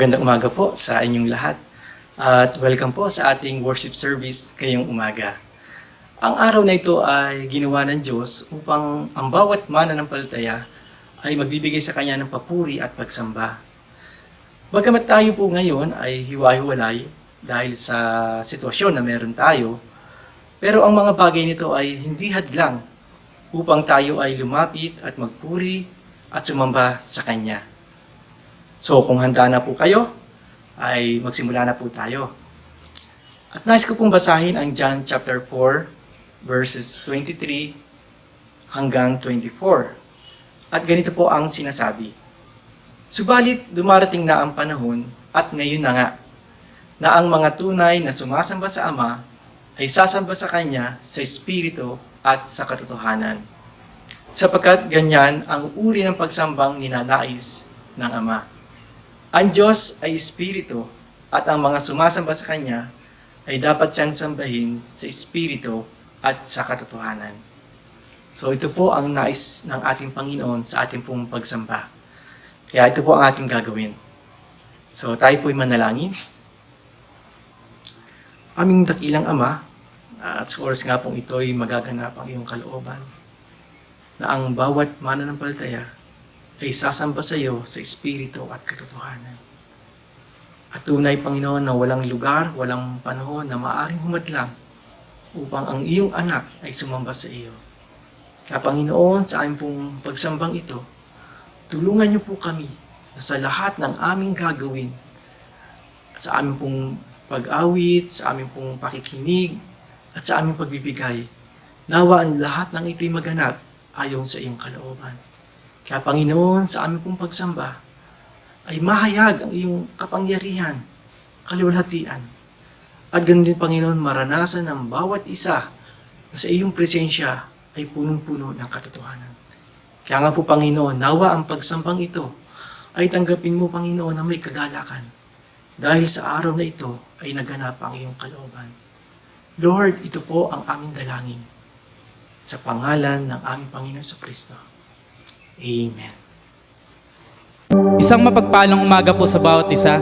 Magandang umaga po sa inyong lahat at welcome po sa ating worship service ngayong umaga. Ang araw na ito ay ginawa ng Diyos upang ang bawat mananampalataya ay magbibigay sa Kanya ng papuri at pagsamba. Bagamat tayo po ngayon ay hiwa-hiwalay dahil sa sitwasyon na meron tayo, pero ang mga bagay nito ay hindi hadlang upang tayo ay lumapit at magpuri at sumamba sa Kanya. So kung handa na po kayo, ay magsimula na po tayo. At nais ko pong basahin ang John chapter 4, verses 23 hanggang 24. At ganito po ang sinasabi. Subalit dumarating na ang panahon at ngayon na nga, na ang mga tunay na sumasamba sa Ama ay sasamba sa Kanya sa Espiritu at sa katotohanan. Sapagkat ganyan ang uri ng pagsambang ninanais ng Ama. Ang Diyos ay Espiritu at ang mga sumasamba sa Kanya ay dapat siyang sambahin sa Espiritu at sa katotohanan. So ito po ang nais ng ating Panginoon sa ating pong pagsamba. Kaya ito po ang ating gagawin. So tayo po'y manalangin. Aming dakilang Ama, at sa oras nga pong ito'y magaganap ang iyong kalooban, na ang bawat mananampalataya ay sasamba sa iyo sa Espiritu at katotohanan. At tunay, Panginoon, na walang lugar, walang panahon na maaring humadlang upang ang iyong anak ay sumamba sa iyo. Kaya Panginoon, sa aming pong pagsambang ito, tulungan niyo po kami na sa lahat ng aming gagawin, sa aming pong pag-awit, sa aming pong pakikinig, at sa aming pagbibigay, nawa ang lahat ng ito'y maganap ayon sa iyong kalooban. Kaya Panginoon, sa aming pong pagsamba, ay mahayag ang iyong kapangyarihan, kaluwalhatian. At ganun din, Panginoon, maranasan ng bawat isa na sa iyong presensya ay punong-puno ng katotohanan. Kaya nga po, Panginoon, nawa ang pagsambang ito ay tanggapin mo, Panginoon, na may kagalakan. Dahil sa araw na ito ay naganap ang iyong kalooban. Lord, ito po ang aming dalangin. Sa pangalan ng aming Panginoon sa Kristo. Amen. Isang mapagpalang umaga po sa bawat isa.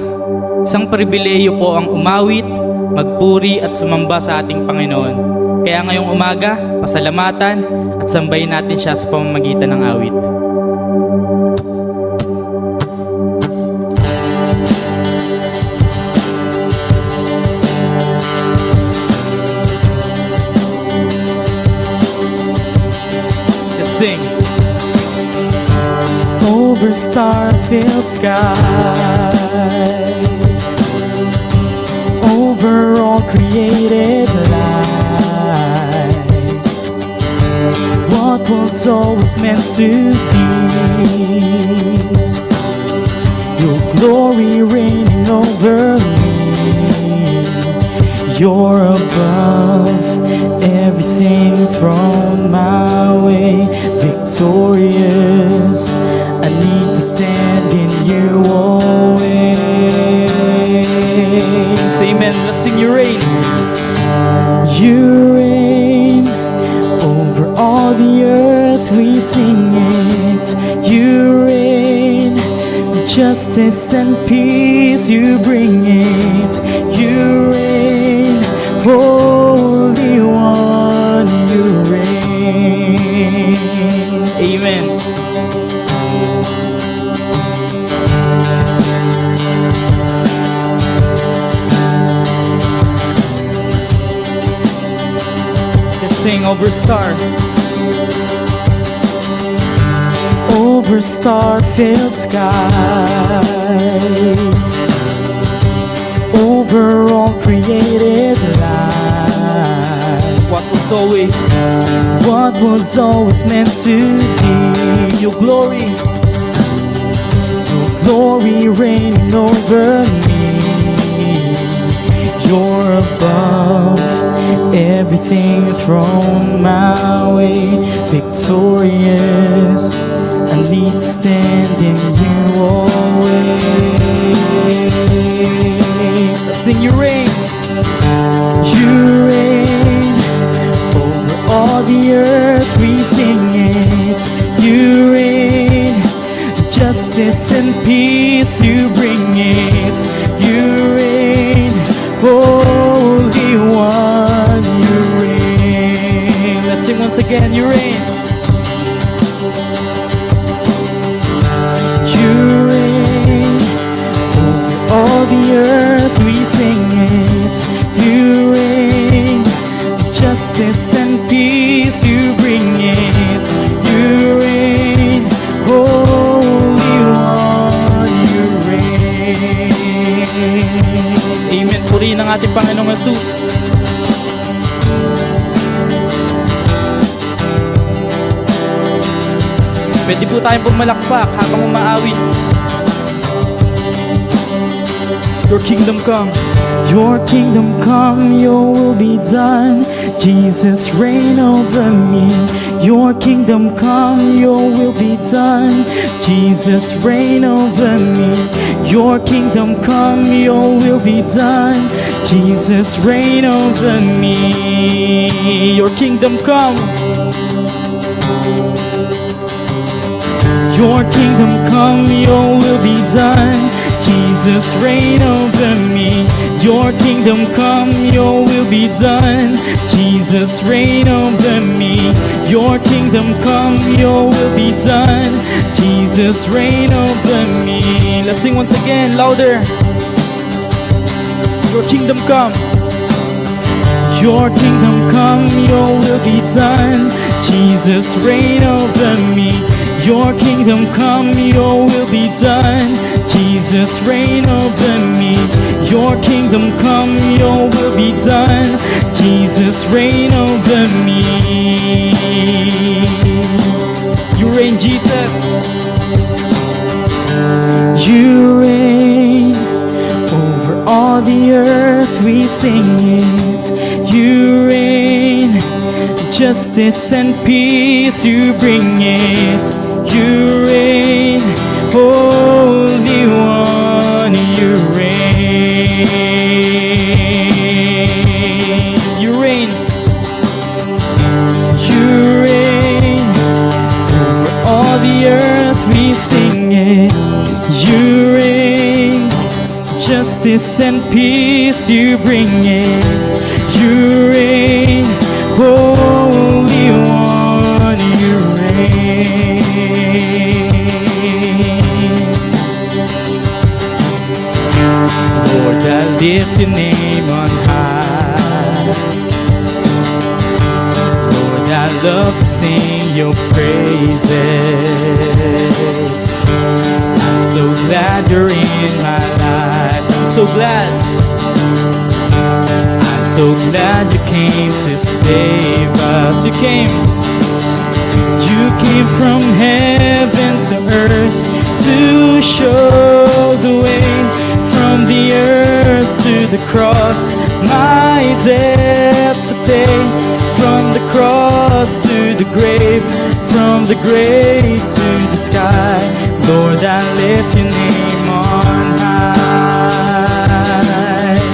Isang pribileyo po ang umawit, magpuri at sumamba sa ating Panginoon. Kaya ngayong umaga, pasalamatan at sambahin natin siya sa pamamagitan ng awit. Let's sing. Over star-filled sky, over all created life, what was always meant to be, your glory reigning over me, you're above everything thrown my way, victorious. I need to stand in you always. Amen. Let's sing you reign. You reign over all the earth. We sing it. You reign. Justice and peace. You bring it. You reign. Holy One. You reign. Amen. Sing over star. Over star-filled skies, over all created life, what was always meant to be, your glory reigning over me, you're above everything thrown my way, victorious. I need to stand in you always. Sing you reign. You reign over all the earth. We sing it. You reign. Justice and peace. You bring it. again, you reign. You reign over all the earth, we sing it. You reign, justice and peace, you bring it. You reign, Holy One, you reign. Amen. Purihin ang ating Panginoong Jesus. Pwede po tayong pumalakpak habang umaawit. Your kingdom come. Your kingdom come, your will be done. Jesus reign over me. Your kingdom come, your will be done. Jesus reign over me. Your kingdom come, your will be done. Jesus reign over me. Your kingdom come. Your kingdom come, your will be done. Jesus reign over me. Your kingdom come, your will be done. Jesus reign over me. Your kingdom come, your will be done. Jesus reign over me. Let's sing once again, louder. Your kingdom come. Your kingdom come, your will be done. Jesus reign over me. Your kingdom come, your will be done. Jesus reign over me. Your kingdom come, your will be done. Jesus reign over me. You reign, Jesus. You reign over all the earth, we sing it. You reign, justice and peace, you bring it. You reign, Holy One, you reign. You reign. You reign over all the earth, we sing it. You reign, justice and peace, you bring it. You reign, Holy One, you reign. Lord, I lift your name on high. Lord, I love to sing your praises. I'm so glad you're in my life. I'm so glad. I'm so glad you came to save us. You came from heaven to earth to show the way. From the earth to the cross, my debt to pay. From the cross to the grave, from the grave to the sky. Lord, I lift your name on high.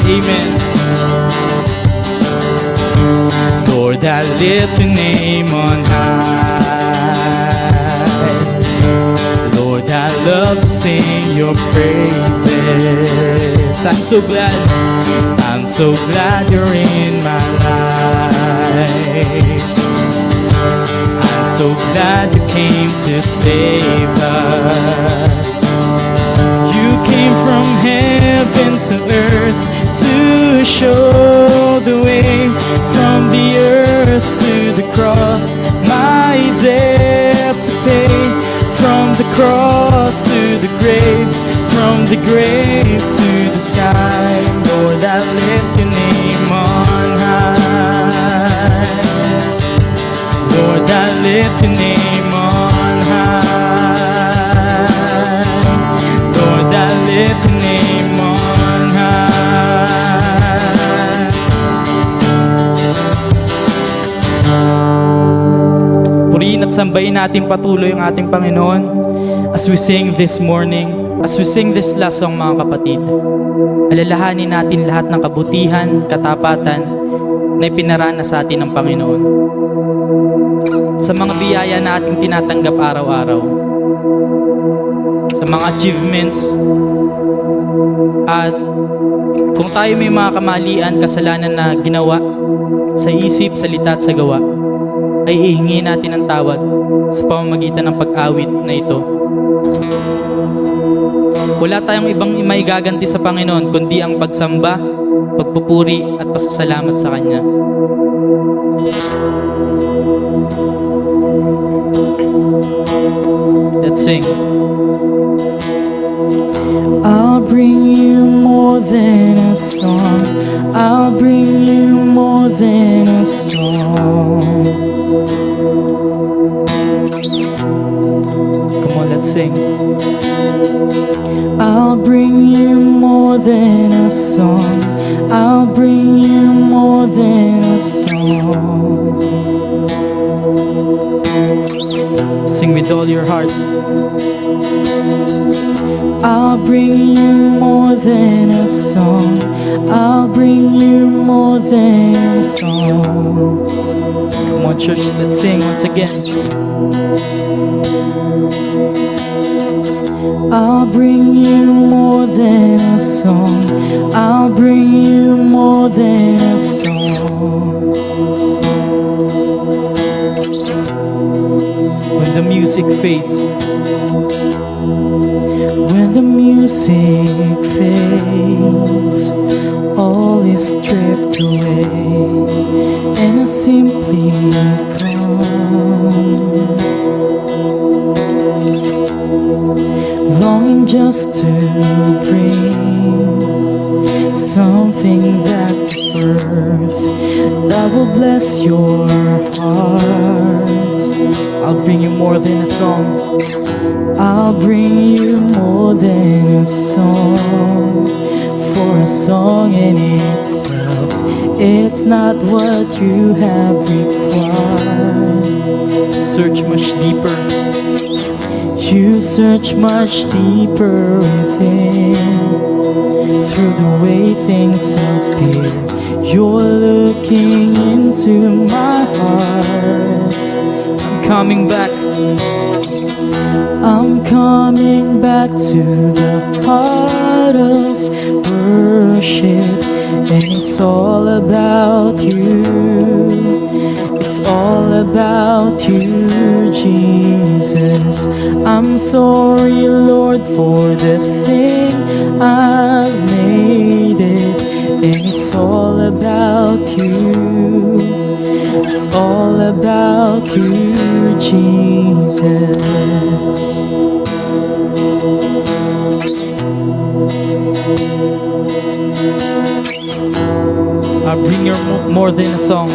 Amen. Lord, I lift your name on high. Lord, I love to sing your praises. I'm so glad you're in my life. I'm so glad you came to save us. You came from heaven to earth to show the way. From the earth to the cross, my debt to pay. From the cross to the grave, from the grave to the sky. Lord, I lift your name on high. Lord, I lift your name on high. Lord, I lift your name on high. Purihin at sambahin natin patuloy ang ating Panginoon as we sing this morning, as we sing this last song, mga kapatid. Alalahanin natin lahat ng kabutihan, katapatan na ipinaranas sa atin ng Panginoon. Sa mga biyaya na ating tinatanggap araw-araw, sa mga achievements, at kung tayo may mga kamalian, kasalanan na ginawa sa isip, salita at sa gawa, ay ihingi natin ang tawad sa pamamagitan ng pag-awit na ito. Wala tayong ibang maigaganti sa Panginoon kundi ang pagsamba, pagpupuri at pasasalamat sa Kanya. Let's sing. I'll bring you more than a song. I'll bring you more than a song. Come on, let's sing. I'll bring you more than a song. I'll bring you more than a song. Sing with all your heart. I'll bring you more than a song. I'll bring you more than a song. Come on, church, let's sing once again. I'll bring you more than a song. I'll bring you more than a song. When the music fades, when the music fades, all is stripped away, and I simply come, longing just to bring something that's worth, that will bless your heart. I'll bring you more than a song. I'll bring you more than a song. For a song in itself, it's not what you have required. Search much deeper. You search much deeper within. Through the way things appear, you're looking into my heart. Coming back, I'm coming back to the heart of worship, and it's all about you. It's all about you, Jesus. I'm sorry, Lord, for the thing I've made it, and it's all about you. It's all about you, Jesus. I bring you more than a song.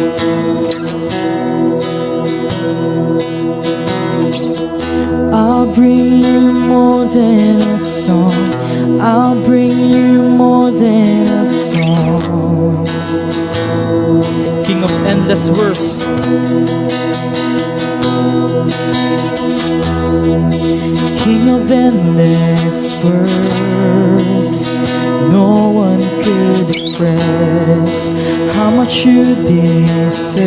I'll bring you more than a song. I'll bring you more than a song. King of endless worth. King of endless worth. No one could express how much you deserve.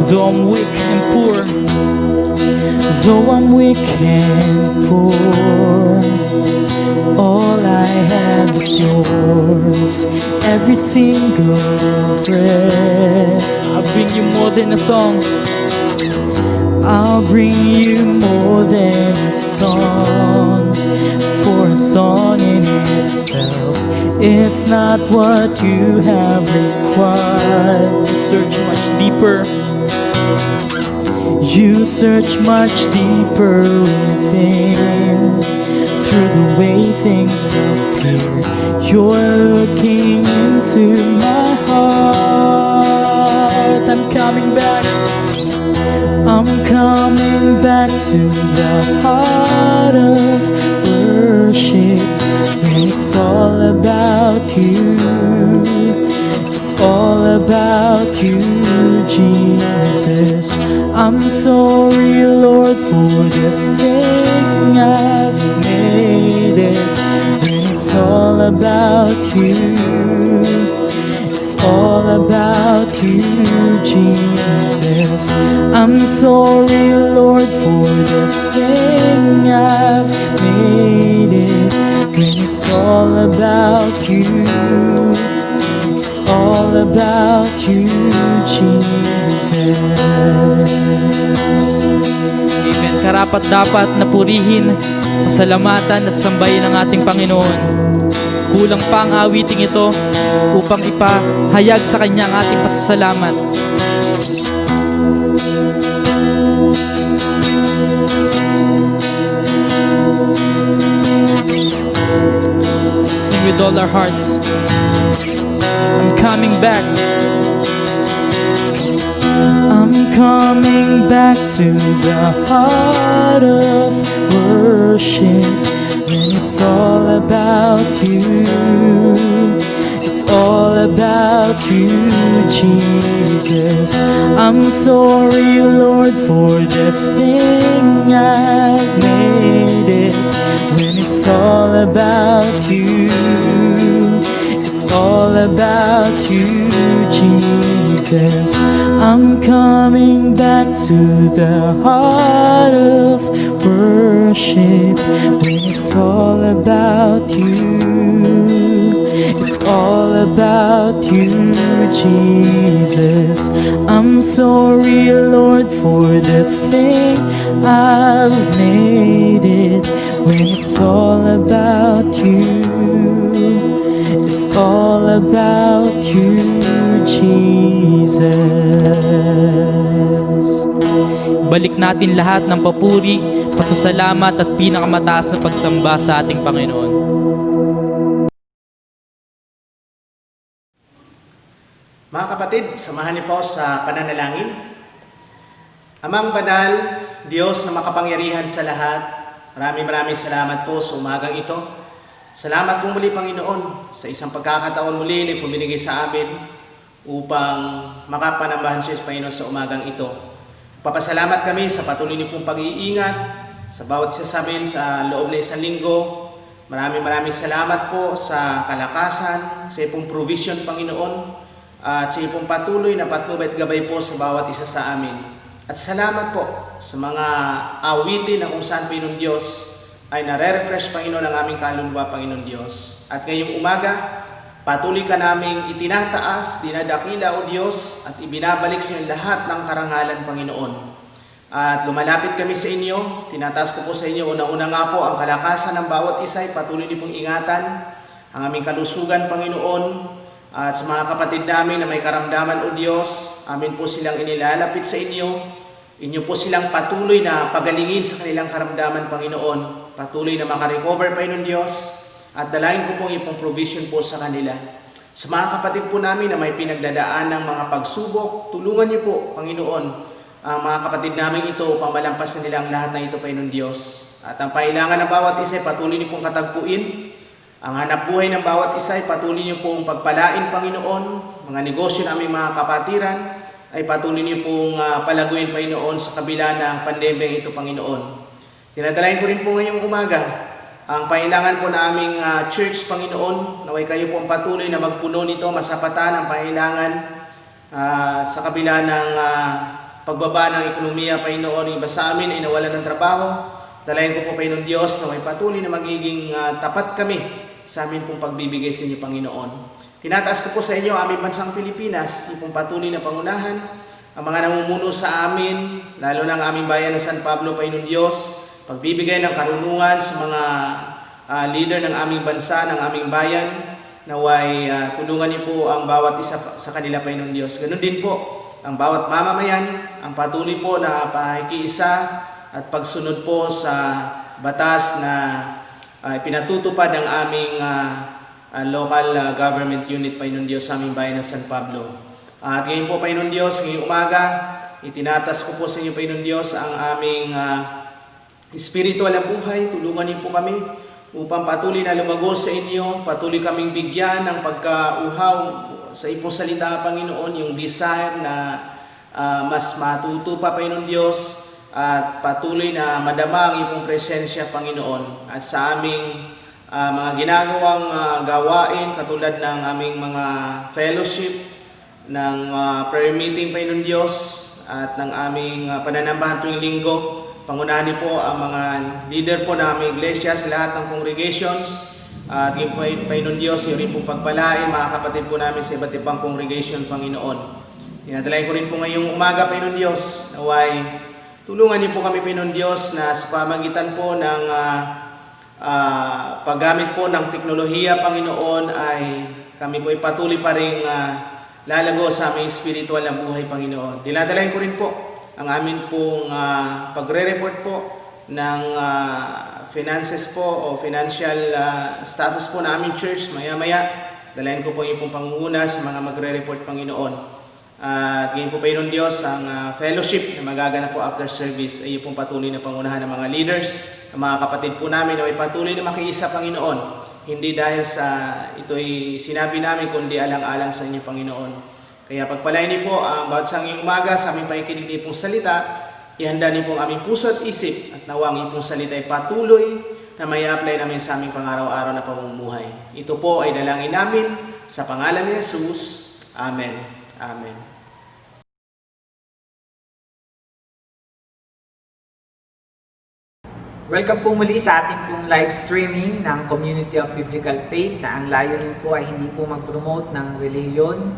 Though I'm weak and poor, though I'm weak and poor, all I have is yours. Every single breath, I'll bring you more than a song. I'll bring you more than a song. For a song in itself, it's not what you have required. Search much deeper. You search much deeper within. Through the way things appear, you're looking into my heart. I'm coming back. I'm coming back to the heart of worship. It's all about you. It's all about you, Jesus. I'm sorry, Lord, for the thing I've made it. And it's all about you. It's all about you, Jesus. I'm sorry, Lord, for the thing I've made it. When it's all about you. It's all about you, Jesus. Amen. Karapat dapat na purihin, pasalamatan at sambahin ang ating Panginoon. Kulang pa ang awiting ito upang ipahayag sa Kanya ang ating pasasalamat. Sing with all our hearts. I'm coming back. I'm coming back to the heart of worship when it's all about you. It's all about you, Jesus. I'm sorry, Lord, for the thing I've made it when it's all about you. It's all about you, Jesus. I'm coming back to the heart of worship when it's all about you. It's all about you, Jesus. I'm sorry, Lord, for the thing I've made it when it's all about you. It's all about you, Jesus. Balik natin lahat ng papuri, pasasalamat at pinakamataas na pagsamba sa ating Panginoon. Mga kapatid, samahan niyo po sa pananalangin. Amang banal, Diyos na makapangyarihan sa lahat, maraming salamat po sa umagang ito. Salamat po muli, Panginoon, sa isang pagkakataon muli na puminigay sa amin upang makapanambahan siya sa Panginoon sa umagang ito. Papasalamat kami sa patuloy niyo pong pag-iingat sa bawat isa sa amin sa loob na isang linggo. Maraming salamat po sa kalakasan, sa iyong provision, Panginoon, at sa iyong patuloy na patnubay at gabay po sa bawat isa sa amin. At salamat po sa mga awitin na kung saan, Panginoon Diyos, ay nare-refresh, Panginoon, ang aming kaluluwa, Panginoon Diyos. At ngayong umaga, patuloy ka naming itinataas, dinadakila, O Diyos, at ibinabalik sa inyo lahat ng karangalan, Panginoon. At lumalapit kami sa inyo, tinataas ko po sa inyo, unang-una nga po, ang kalakasan ng bawat isa ay patuloy niyo pong ingatan, ang aming kalusugan, Panginoon, at sa mga kapatid namin na may karamdaman, O Diyos, amin po silang inilalapit sa inyo. Inyo po silang patuloy na pagalingin sa kanilang karamdaman, Panginoon. Patuloy na makarecover, Panginoon Diyos. At dalangin ko pong ipong provision po sa kanila. Sa mga kapatid po namin na may pinagdadaan ng mga pagsubok, tulungan niyo po, Panginoon, ang mga kapatid namin ito upang malampasan nila ang lahat na ito, Panginoon Diyos. At ang kailangan ng bawat isa ay patuloy niyo pong katagpuin. Ang hanap buhay ng bawat isa ay patuloy niyo pong pagpalain, Panginoon. Mga negosyo ng aming mga kapatiran ay patuloy niyo pong palaguin, Panginoon, sa kabila ng pandemya ito, Panginoon. Dinadalain ko rin po ngayong umaga ang kailangan po na aming church, Panginoon. Naway kayo pong patuloy na magpuno nito, masapatan ang kailangan sa kabila ng pagbaba ng ekonomiya, Panginoon. Iba sa amin ay nawalan ng trabaho. Dalayan ko po, Panginoon Diyos, na may patuloy na magiging tapat kami sa amin pong pagbibigay sa inyo, Panginoon. Tinataas ko po sa inyo ang aming bansang Pilipinas, yung pong patuloy na pangunahan, ang mga namumuno sa amin, lalo na ang aming bayan ng San Pablo, Panginoon Diyos, pagbibigay ng karunungan sa mga leader ng aming bansa, ng aming bayan, naway tulungan niyo po ang bawat isa sa kanila, Panginoon Diyos. Ganun din po, ang bawat mamamayan, ang patuloy po na pakikiisa at pagsunod po sa batas na pinatutupad ng aming local government unit, Panginoon Diyos, sa aming bayan ng San Pablo. At ngayon po, Panginoon Diyos, ngayong umaga, itinatas ko po sa inyo, Panginoon Diyos, ang aming spiritual na buhay. Tulungan niyo po kami upang patuloy na lumago sa inyo, patuloy kaming bigyan ng pagkauhaw sa ipong salita, Panginoon, yung desire na mas matuto pa, Panginoon Diyos, at patuloy na madama ang ipong presensya, Panginoon, at sa aming mga ginagawang gawain katulad ng aming mga fellowship, ng prayer meeting, Panginoon Diyos, at ng aming pananambahan tuwing linggo. Pangunahan niyo po ang mga leader po ng aming iglesia sa lahat ng congregations. At yung Panginoon Diyos, yung rin pong pagpalain mga kapatid po namin sa iba't ibang congregation, Panginoon. Dinadalayan ko rin po ngayong umaga, Panginoon Diyos, naway tulungan niyo po kami, Panginoon Diyos, na sa pamagitan po ng paggamit po ng teknolohiya, Panginoon, ay kami po ay patuloy pa rin lalago sa aming spiritual na buhay, Panginoon. Dinadalayan ko rin po ang amin pong pagre-report po ng finances po o financial status po na aming church maya-maya. Dalayan ko po yung pong pangunguna sa mga magre-report, Panginoon. At ngayon po, Panginoon Diyos, ang fellowship na magaganap po after service ay pong patuloy na pangunahan ng mga leaders, ng mga kapatid po namin na ay patuloy na makiisa, Panginoon. Hindi dahil sa ito'y sinabi namin, kundi alang-alang sa inyo, Panginoon. Kaya pagpalain niyo po ang bawat sanging umaga sa aming pakikinig niyo pong salita, ihanda niyo pong aming puso at isip at nawang niyo pong salita ay patuloy na may apply namin sa aming pang-araw-araw na pamumuhay. Ito po ay dalangin namin sa pangalan ni Jesus. Amen. Amen. Welcome po muli sa ating pong live streaming ng Community of Biblical Faith na ang layunin po ay hindi po mag-promote ng relihiyon,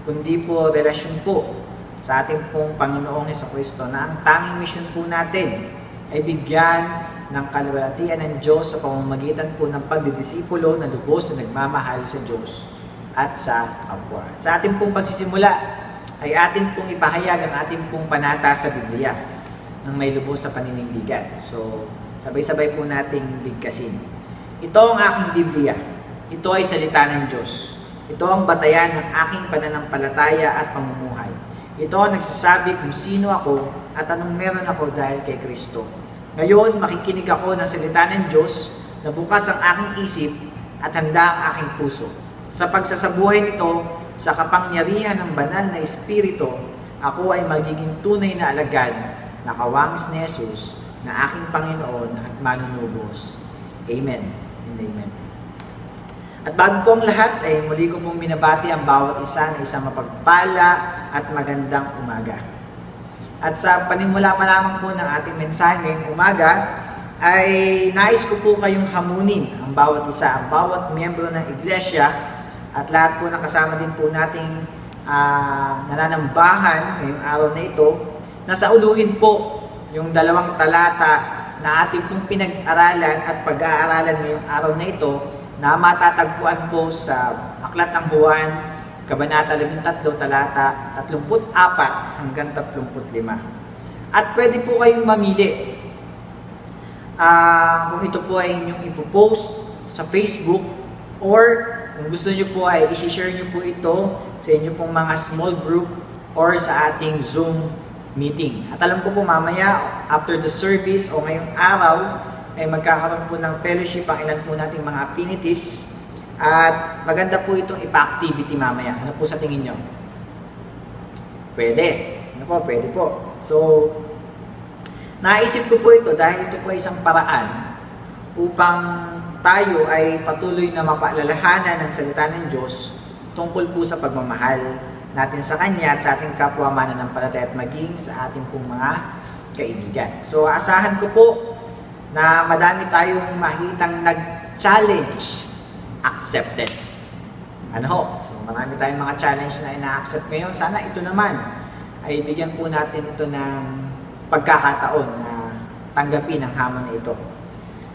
kundi po relasyon po sa ating pong Panginoong Hesukristo na ang tanging mission po natin ay bigyan ng kalwalhatian ng Diyos sa pamamagitan po ng pagdidisipulo na lubos na nagmamahal sa Diyos at sa kapwa. At sa ating pong pagsisimula ay atin pong ipahayag ang ating pong panata sa Biblia ng may lubos sa paninindigan. So, sabay-sabay po nating bigkasin. Ito ang aking Biblia. Ito ay salita ng Diyos. Ito ang batayan ng aking pananampalataya at pamumuhay. Ito ang nagsasabi kung sino ako at anong meron ako dahil kay Kristo. Ngayon, makikinig ako ng salita ng Diyos na bukas ang aking isip at handa ang aking puso. Sa pagsasabuhay nito, sa kapangyarihan ng banal na Espiritu, ako ay magiging tunay na alagad na kawangis ni Jesus na aking Panginoon at manunubos. Amen and amen. At bago po ang lahat, ay muli ko pong binabati ang bawat isa na isang mapagpala at magandang umaga. At sa panimula pa lamang po ng ating mensahe ngayong umaga, ay nais ko po kayong hamunin ang bawat isa, ang bawat miyembro ng iglesia at lahat po ng kasama din po nating nananambahan ngayong araw na ito, na sauluhin po yung dalawang talata na ating pong pinag-aralan at pag-aaralan ngayong araw na ito na matatagpuan po sa Aklat ng Juan, Kabanata 13, talata 34 hanggang 35. At pwede po kayong mamili kung ito po ay inyong ipopost sa Facebook or kung gusto nyo po ay isi-share nyo po ito sa inyong pong mga small group or sa ating Zoom meeting. At alam ko po mamaya, after the service o ngayong araw, ay magkakaroon po ng fellowship ang ilan po nating mga affinities. At maganda po itong ipa-activity mamaya. Ano po sa tingin nyo? Pwede. Ano po? Pwede po. So, naisip ko po ito dahil ito po ay isang paraan upang tayo ay patuloy na mapaalalahanan ng salita ng Diyos tungkol po sa pagmamahal natin sa Kanya at sa ating kapwa mananampalataya at maging sa ating pong mga kaibigan. So, asahan ko po na madami tayong makikitang nag-challenge accepted. Ano? So, marami tayong mga challenge na ina-accept ngayon. Sana ito naman ay bigyan po natin ito ng pagkakataon na tanggapin ang hamon na ito.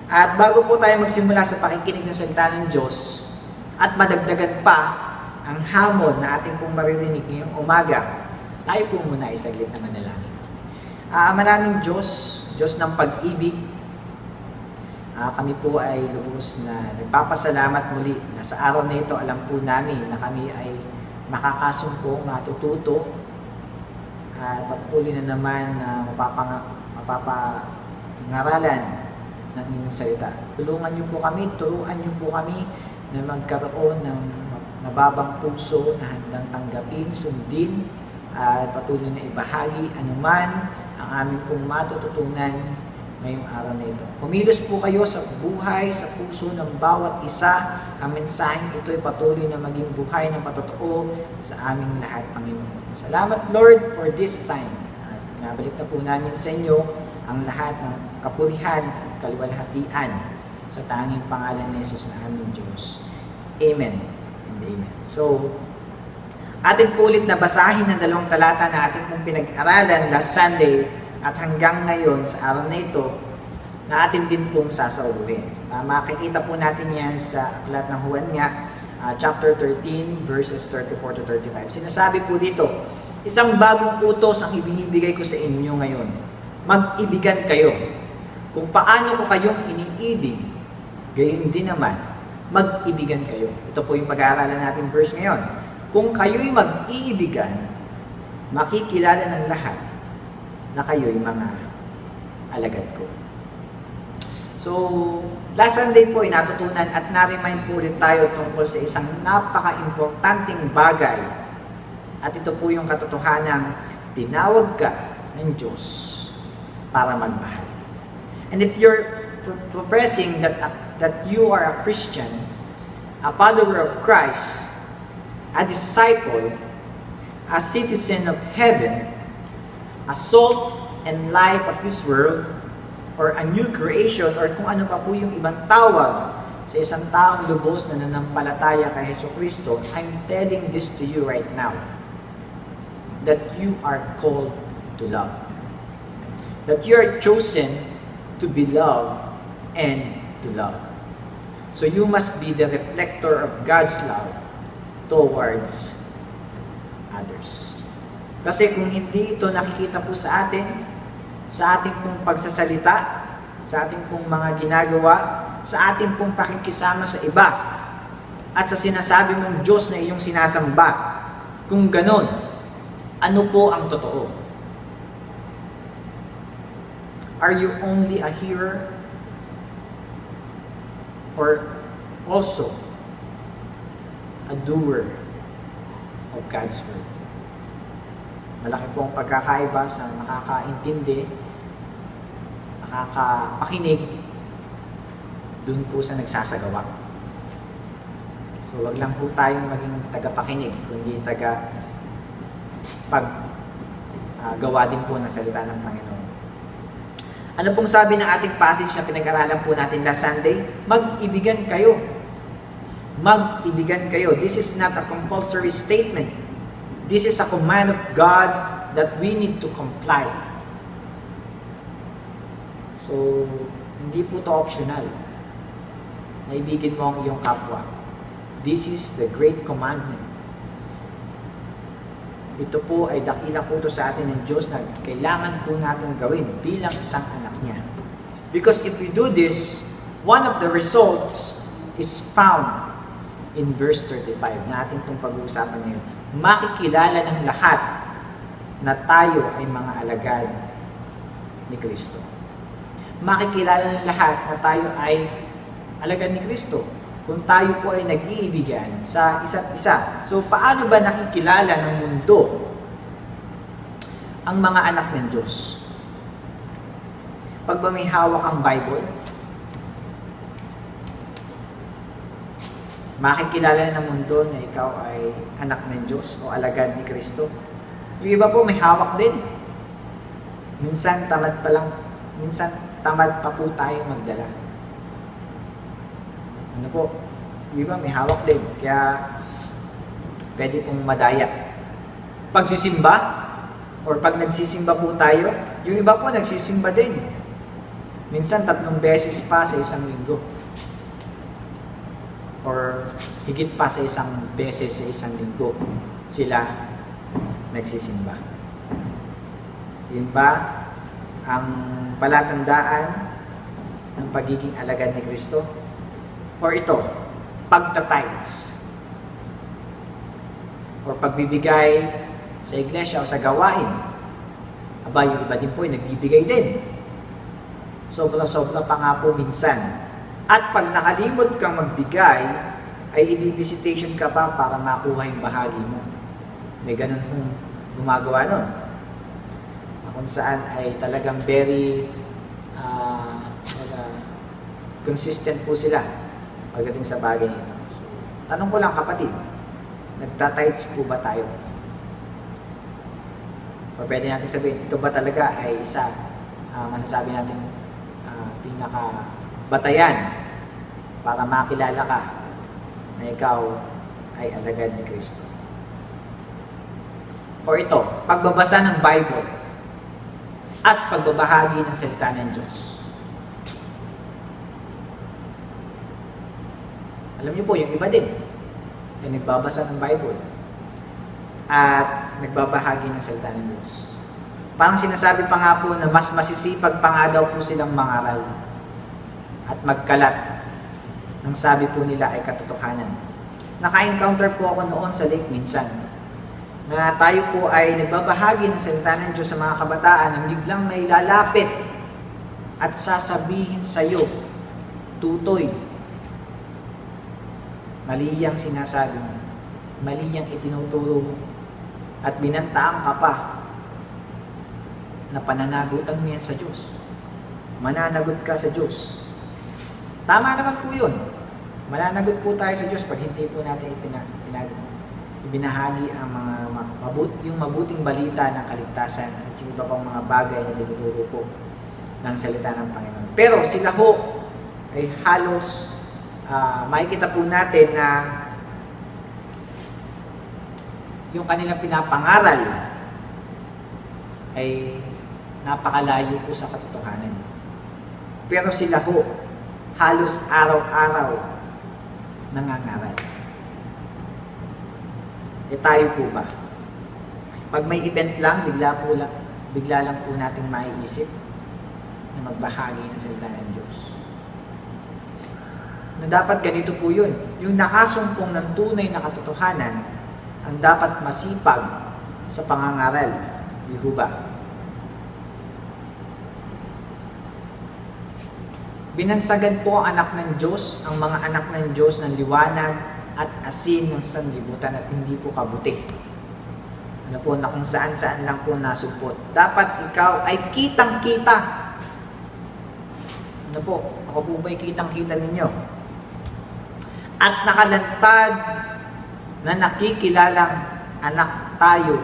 At bago po tayo magsimula sa pakikinig ng salita ng Diyos at madagdagan pa ang hamon na ating pong maririnig ngayong umaga, tayo po muna ay saglit na manalangin. Maraming Diyos, Diyos ng pag-ibig, kami po ay lubos na nagpapasalamat muli na sa araw na ito alam po namin na kami ay makakasumpo, matututo, at patuloy na naman na mapapangaralan ng inyong salita. Tulungan niyo po kami, turuan niyo po kami na magkaroon ng mababang puso na handang tanggapin, sundin, at patuloy na ibahagi anuman ang aming pong matututunan ngayong araw na ito. Kumilos po kayo sa buhay, sa puso ng bawat isa. Ang mensaheng ito ay patuloy na maging buhay ng patotoo sa aming lahat, Panginoon. Salamat, Lord, for this time. At pinabalik na po namin sa inyo ang lahat ng kapurihan at kaluwalhatian sa tanging pangalan ni Jesus na aming Diyos. Amen. Amen. So, Atin po ulit na basahin ang 2 talata na ating pong pinag-aralan last Sunday at hanggang ngayon sa araw na ito na atin din pong sasauluhin. Makikita po natin yan sa aklat ng Juan nga, chapter 13, verses 34 to 35. Sinasabi po dito, isang bagong utos ang ibinibigay ko sa inyo ngayon. Mag-ibigan kayo. Kung paano ko kayong iniibig, gayon din naman, mag-ibigan kayo. Ito po yung pag-aaralan natin verse ngayon. Kung kayo'y mag-iibigan, makikilala ng lahat na kayo'y mga alagad ko. So, last Sunday po ay natutunan at na-remind po ulit tayo tungkol sa isang napaka-importanting bagay. At ito po yung katotohanang tinawag ka ng Diyos para magmahal. And if you're professing that you are a Christian, a follower of Christ, a disciple, a citizen of heaven, a salt and light of this world, or a new creation, or kung ano pa po yung ibang tawag sa isang taong lubos na nanampalataya kay Jesucristo, I'm telling this to you right now, that you are called to love. That you are chosen to be loved and to love. So you must be the reflector of God's love towards others. Kasi kung hindi ito nakikita po sa atin, sa ating pong pagsasalita, sa ating pong mga ginagawa, sa ating pong pakikisama sa iba, at sa sinasabi mong Diyos na iyong sinasamba, kung ganon, ano po ang totoo? Are you only a hearer? Or also a doer of God's word? Malaki po ang pagkakaiba sa nakakaintindi, nakakapakinig, dun po sa nagsasagawa. So wag lang po tayong maging tagapakinig, kundi paggawa din po ng salita ng Panginoon. Ano pong sabi ng ating passage na pinag-aralan po natin last Sunday? Mag-ibigan kayo. Mag-ibigan kayo. This is not a compulsory statement. This is a command of God that we need to comply. So, hindi po to optional. Naibigin mo ang iyong kapwa. This is the great commandment. Ito po ay dakilang utos sa atin ng Diyos na kailangan po natin gawin bilang isang anak niya. Because if we do this, one of the results is found in verse 35 na ating itong pag-uusapan ngayon. Makikilala ng lahat na tayo ay mga alagad ni Kristo. Makikilala ng lahat na tayo ay alagad ni Kristo kung tayo po ay nag-iibigan sa isa't isa. So, paano ba nakikilala ng mundo ang mga anak ng Diyos? Pag ba may hawak ang Bible, makikilala ng mundo na ikaw ay anak ng Diyos o alagad ni Kristo. Yung iba po may hawak din. Minsan tamad pa po tayo magdala. Ano po? Yung iba may hawak din. Kaya pwede pong madaya. Pagsisimba or pag nagsisimba po tayo, yung iba po nagsisimba din. Minsan 3 beses pa sa isang linggo. Or higit pa sa 1 beses sa isang linggo sila nagsisimba. Yun ba ang palatandaan ng pagiging alagad ni Kristo? Or ito, pagta-tithes or pagbibigay sa iglesia o sa gawain? Aba, yung iba din po ay nagbibigay din. Sobra-sobra pa nga po minsan. At pag nakalimot kang magbigay, ay i-visitation ka pa para makuha yung bahagi mo. May ganun kung gumagawa nun. Kung saan ay talagang very consistent po sila pagdating sa bagay nito. So, tanong ko lang kapatid, nagtatides po ba tayo? O pwede natin sabihin, ito ba talaga ay isa masasabi natin pinaka-batayan para makilala ka na ikaw ay alagad ni Kristo. O ito, pagbabasa ng Bible at pagbabahagi ng salita ng Diyos. Alam niyo po, yung iba din, yung nagbabasa ng Bible at nagbabahagi ng salita ng Diyos. Parang sinasabi pa nga po na mas masisipag pa nga daw po silang mangaral at magkalat ng sabi po nila ay katotohanan. Naka-encounter po ako noon sa lake minsan na tayo po ay nagbabahagi ng salita ng Diyos sa mga kabataan na biglang may lalapit at sasabihin sa iyo, tutoy, mali yang sinasabi mo, mali yang itinuturo mo, at binantaan ka pa na pananagutan mo yan sa Diyos. Mananagot ka sa Diyos. Tama naman po yun. Mananagot po tayo sa Diyos pag hindi po natin ibinahagi ang mga yung mabuting balita ng kaligtasan at yung iba pang mga bagay na tinuturo po ng salita ng Panginoon. Pero sila ho ay halos makikita po natin na yung kanilang pinapangaral ay napakalayo po sa katotohanan. Pero sila ho halos araw-araw nangangaral. E tayo po ba? Pag may event lang, bigla lang po nating maiisip na magbahagi ng salita ng Diyos. Na dapat ganito po yun. Yung nakasumpong ng tunay na katotohanan ang dapat masipag sa pangangaral. Di ho ba? Binansagan po ang anak ng Diyos, ang mga anak ng Diyos ng liwanag at asin ng sanlibutan at hindi po kabuti. Ano po, na kung saan-saan lang po nasupot. Dapat ikaw ay kitang-kita. Ano po, ako po ba'y kitang-kita ninyo? At nakalantad na nakikilalang anak tayo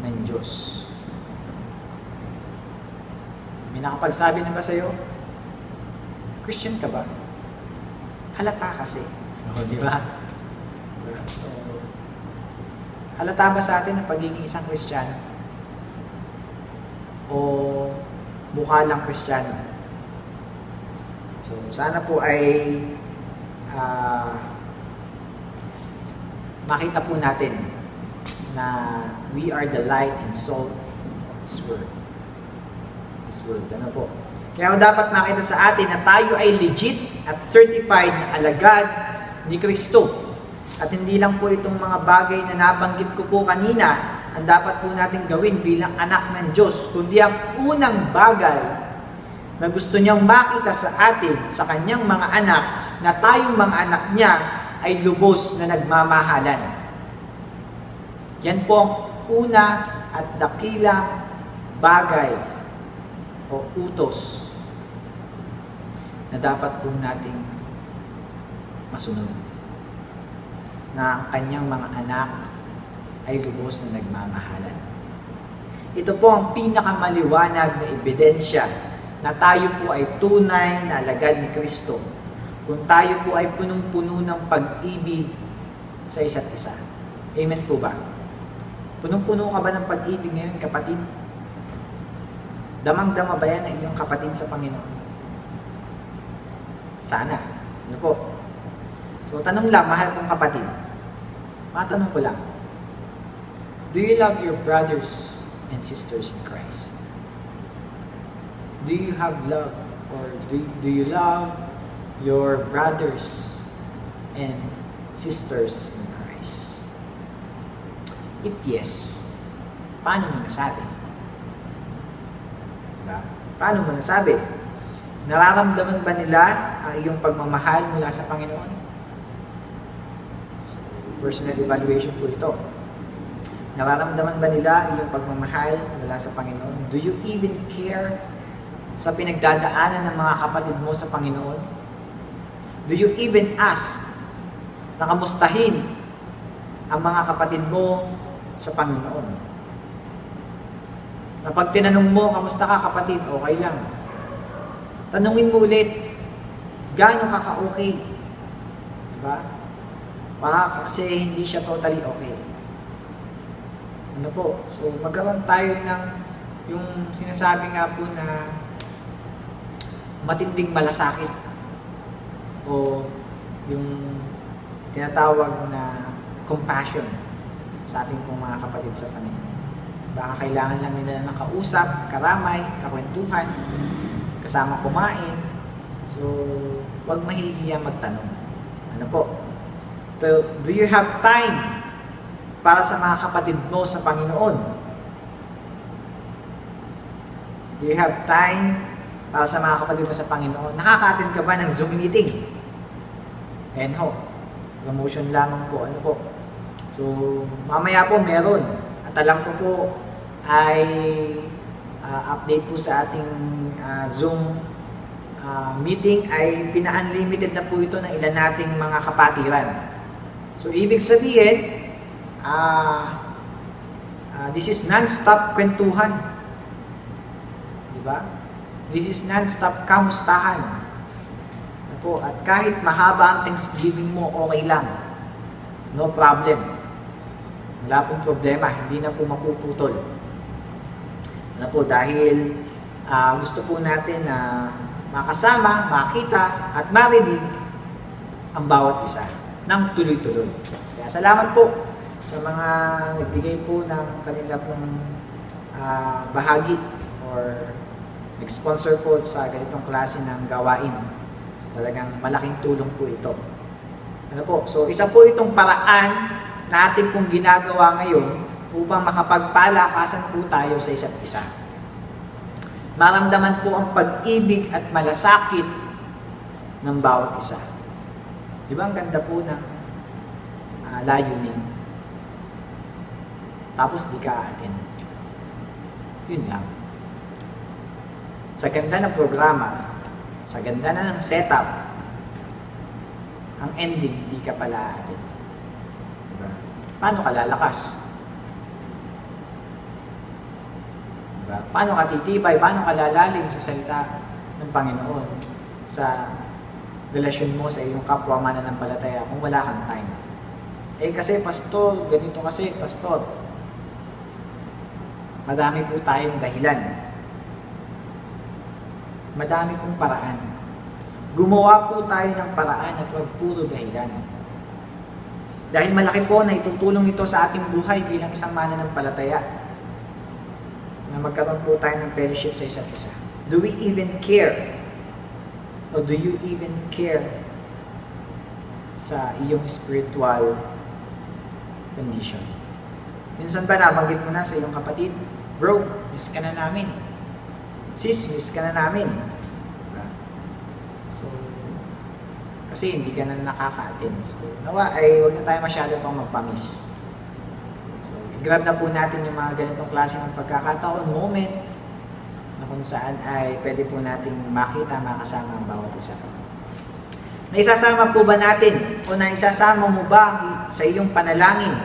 ng Diyos. May nakapagsabi na ba sa'yo? Christian ka ba? Halata kasi. Di ba? So, halata ba sa atin ang pagiging isang Kristiyano? O mukha lang Kristiyano? So, sana po ay makita po natin na we are the light and salt of this world. Ano po? Kaya dapat makita sa atin na tayo ay legit at certified na alagad ni Kristo. At hindi lang po itong mga bagay na nabanggit ko po kanina ang dapat po natin gawin bilang anak ng Diyos, kundi ang unang bagay na gusto niyang makita sa atin, sa kanyang mga anak, na tayong mga anak niya ay lubos na nagmamahalan. Yan po ang una at dakilang bagay o utos na dapat po nating masunod. Na ang kanyang mga anak ay lubos na nagmamahalan. Ito po ang pinakamaliwanag na ebidensya na tayo po ay tunay na alagad ni Kristo kung tayo po ay punong-puno ng pag-ibig sa isa't isa. Amen po ba? Punong-puno ka ba ng pag-ibig ngayon, kapatid? Damang-dama ba yan ang iyong kapatid sa Panginoon? Sana. Ano po? So, tanong lang, mahal kong kapatid. Matanong ko lang. Do you love your brothers and sisters in Christ? Do you have love or do you love your brothers and sisters in Christ? If yes, paano mo nasabi? Diba? Paano mo nasabi? Nararamdaman ba nila ang iyong pagmamahal mula sa Panginoon? So, personal evaluation po ito. Nararamdaman ba nila iyong pagmamahal mula sa Panginoon? Do you even care sa pinagdadaanan ng mga kapatid mo sa Panginoon? Do you even ask na kamustahin ang mga kapatid mo sa Panginoon? Na pag tinanong mo, kamusta ka kapatid? Okay lang. Tanungin mo ulit, gaano ka ka-okay? Diba? Baka kasi hindi siya totally okay. Ano po? So magkaroon tayo ng yung sinasabi nga po na matinding malasakit o yung tinatawag na compassion sa ating pong mga kapatid sa Panginoon. Baka kailangan lang nila ng kausap, karamay, kakwentuhan, kasama kumain. So, huwag mahihiya magtanong. Ano po? Do you have time para sa mga kapatid mo sa Panginoon? Do you have time para sa mga kapatid mo sa Panginoon? Nakaka-attend ka ba ng Zoom meeting? And ho, promotion lamang po. Ano po? So, mamaya po meron. At alam ko po ay update po sa ating Zoom meeting ay pina-unlimited na po ito ng ilan nating mga kapatiran. So, ibig sabihin, this is non-stop kwentuhan. Diba? This is non-stop kamustahan. Ano po? At kahit mahaba ang Thanksgiving mo, okay lang. No problem. Wala pong problema. Hindi na po mapuputol. Ano po? Dahil gusto po natin na makasama, makita, at marinig ang bawat isa ng tuloy-tuloy. Kaya salamat po sa mga nagbigay po ng kanila pong bahagi or nag-sponsor po sa ganitong klase ng gawain. So, talagang malaking tulong po ito. Ano po? So, isa po itong paraan na ating pong ginagawa ngayon upang makapagpalakasan po tayo sa isa't isa. Maramdaman po ang pag-ibig at malasakit ng bawat isa. Di ba ang ganda po ng layunin? Tapos di ka aatin. Yun lang. Sa ganda ng programa, sa ganda na ng setup, ang ending, hindi ka pala aatin. Diba? Paano ka lalakas? Diba? Paano ka titibay? Paano ka lalalim sa salita ng Panginoon? Sa relasyon mo sa iyong kapwa mananampalataya kung wala kang time. Kasi pastor, ganito kasi, pastor. Madami po tayong dahilan. Madami pong paraan. Gumawa po tayo ng paraan at huwag puro dahilan. Dahil malaki po na itutulong ito sa ating buhay bilang isang mananampalataya na magkaroon po tayo ng fellowship sa isa't isa. Do we even care? O do you even care sa iyong spiritual condition? Minsan ba nabanggit mo na sa iyong kapatid, bro, miss ka na namin. Sis, miss ka na namin. Diba? So, kasi hindi ka na nakaka-attend. So, nawa ay huwag na tayo masyado pang magpamiss. So, i-grab na po natin yung mga ganitong klase ng pagkakataon, moment, na kung saan ay pwede po nating makita, makasama ang bawat isa. Naisasama po ba natin o naisasama mo ba sa iyong panalangin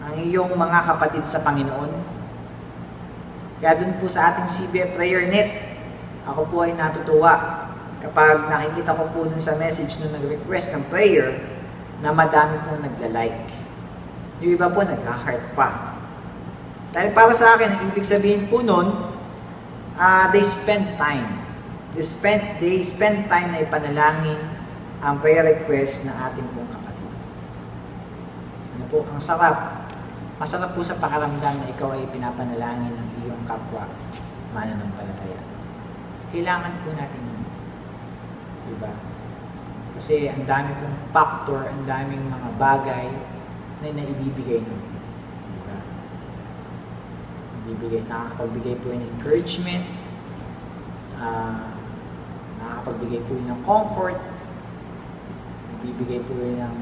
ang iyong mga kapatid sa Panginoon? Kaya dun po sa ating CBF Prayer Net, ako po ay natutuwa kapag nakikita ko po dun sa message nung nag-request ng prayer na madami po nagla-like. Yung iba po nag-heart pa. Dahil para sa akin, ang ibig sabihin po nun, they spend time. They spend time na ipanalangin ang prayer request na ating pong kapatid. Ano po, ang sarap. Masarap po sa pakaramdam na ikaw ay pinapanalangin ng iyong kapwa mananampalataya. Kailangan po natin yun. Diba? Kasi ang dami pong factor, ang daming mga bagay na naibibigay nun. Diba? Nakakapagbigay po yun ng encouragement, nakakapagbigay po yun ng comfort, nagbibigay po yun ng